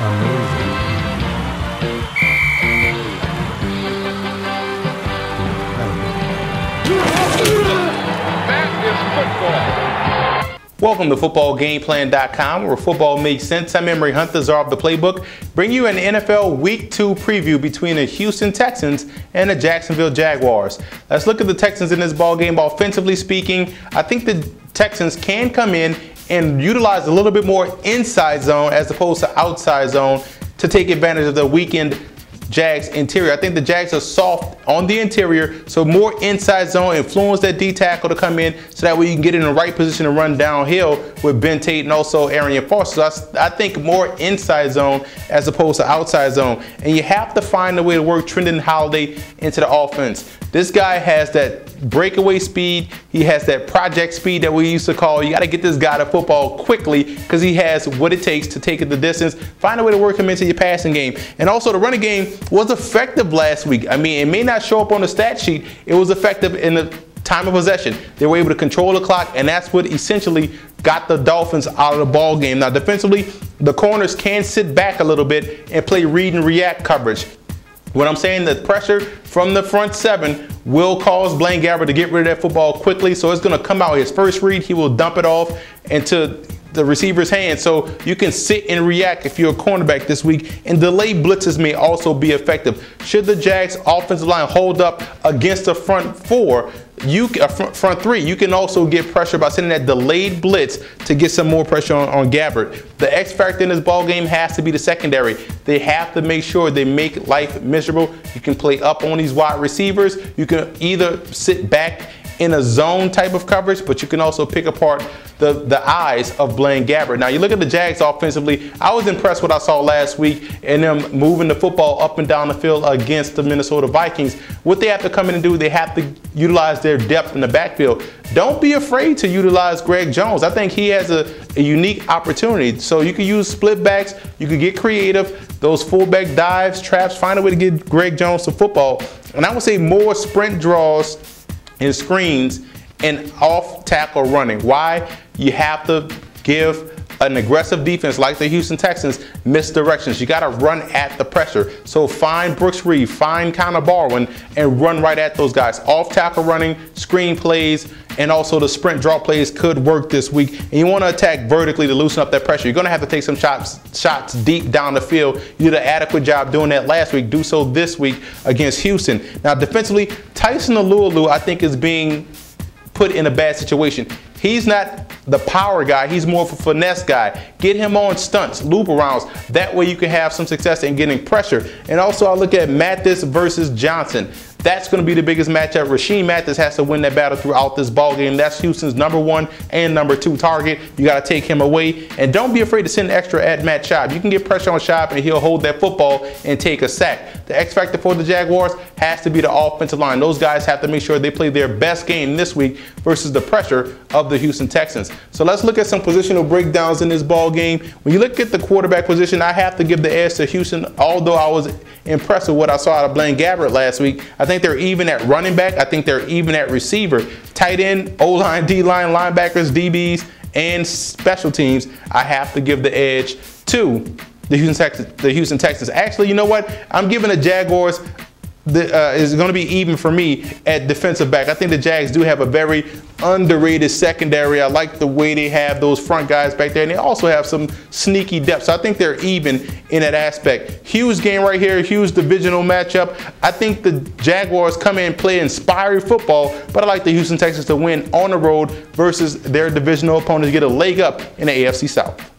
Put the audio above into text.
Amazing. That is football. Welcome to footballgameplan.com, where football makes sense. I'm Emery Hunt, the czar of the playbook. Bring you an NFL Week 2 preview between the Houston Texans and the Jacksonville Jaguars. Let's look at the Texans in this ball game. Offensively speaking, I think the Texans can come in and utilize a little bit more inside zone as opposed to outside zone to take advantage of the weakened Jags interior. I think the Jags are soft on the interior, so more inside zone, influence that D tackle to come in so that way you can get in the right position to run downhill with Ben Tate and also Arian Foster. So I think more inside zone as opposed to outside zone. And you have to find a way to work Trendon Holiday into the offense. This guy has that breakaway speed. He has that project speed that we used to call. You got to get this guy to football quickly because he has what it takes to take it the distance. Find a way to work him into your passing game. And also the running game was effective last week. I mean, it may not show up on the stat sheet. It was effective in the time of possession. They were able to control the clock, and that's what essentially got the Dolphins out of the ball game. Now, defensively, the corners can sit back a little bit and play read and react coverage. When I'm saying that pressure from the front seven will cause Blaine Gabbert to get rid of that football quickly, so it's going to come out his first read, he will dump it off into the receiver's hand, so you can sit and react if you're a cornerback this week. And delayed blitzes may also be effective. Should the Jags offensive line hold up against the front four, front three, you can also get pressure by sending that delayed blitz to get some more pressure on Gabbert. The X factor in this ball game has to be the secondary. They have to make sure they make life miserable. You can play up on these wide receivers. You can either sit back in a zone type of coverage, but you can also pick apart the eyes of Blaine Gabbert. Now, you look at the Jags offensively, I was impressed with what I saw last week and them moving the football up and down the field against the Minnesota Vikings. What they have to come in and do, they have to utilize their depth in the backfield. Don't be afraid to utilize Greg Jones. I think he has a unique opportunity. So you can use split backs, you can get creative, those fullback dives, traps, find a way to get Greg Jones to football. And I would say more sprint draws and screens and off tackle running. Why? You have to give an aggressive defense like the Houston Texans misdirections. You got to run at the pressure. So find Brooks Reed, find Connor Barwin, and run right at those guys. Off tackle running, screen plays, and also the sprint draw plays could work this week. And you want to attack vertically to loosen up that pressure. You're going to have to take some shots deep down the field. You did an adequate job doing that last week. Do so this week against Houston. Now, defensively, Tyson Alualu, I think, is being put in a bad situation. He's not the power guy. He's more of a finesse guy. Get him on stunts, loop arounds. That way you can have some success in getting pressure. And also I look at Mathis versus Johnson. That's going to be the biggest matchup. Rasheem Mathis has to win that battle throughout this ball game. That's Houston's #1 and #2 target. You got to take him away. And don't be afraid to send extra at Matt Schaub. You can get pressure on Schaub and he'll hold that football and take a sack. The X factor for the Jaguars has to be the offensive line. Those guys have to make sure they play their best game this week versus the pressure of the Houston Texans. So let's look at some positional breakdowns in this ball game. When you look at the quarterback position, I have to give the edge to Houston, although I was impressed with what I saw out of Blaine Gabbert last week. I think they're even at running back. I think they're even at receiver. Tight end, O-line, D-line, linebackers, DBs, and special teams. I have to give the edge to the Houston Texans. Actually, you know what? I'm giving the Jaguars is going to be even for me at defensive back. I think the Jags do have a very underrated secondary. I like the way they have those front guys back there, and they also have some sneaky depth. So I think they're even in that aspect. Huge game right here, huge divisional matchup. I think the Jaguars come in and play inspired football, but I like the Houston Texans to win on the road versus their divisional opponents, get a leg up in the AFC South.